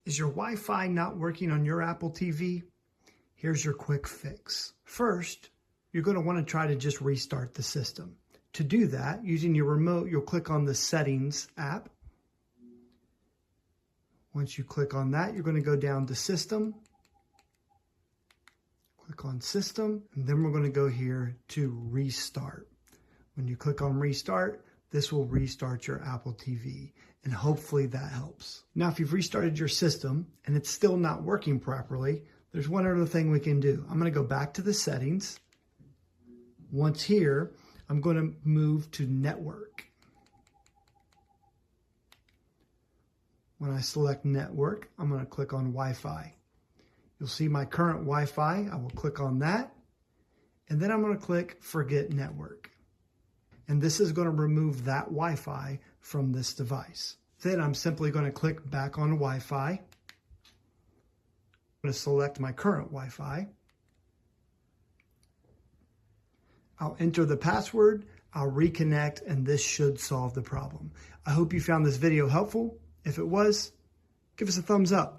Is your Wi-Fi not working on your Apple TV? Here's your quick fix. First, you're going to want to try to just restart the system. To do that, using your remote, you'll click on the Settings app. Once you click on that, you're going to go down to System. Click on System, and then we're going to go here to Restart. When you click on Restart, this will restart your Apple TV, and hopefully that helps. Now, if you've restarted your system and it's still not working properly, there's one other thing we can do. I'm going to go back to the settings. Once here, I'm going to move to Network. When I select Network, I'm going to click on Wi-Fi. You'll see my current Wi-Fi. I will click on that, and then I'm going to click Forget Network. And this is going to remove that Wi-Fi from this device. Then I'm simply going to click back on Wi-Fi. I'm going to select my current Wi-Fi. I'll enter the password, I'll reconnect, and this should solve the problem. I hope you found this video helpful. If it was, give us a thumbs up.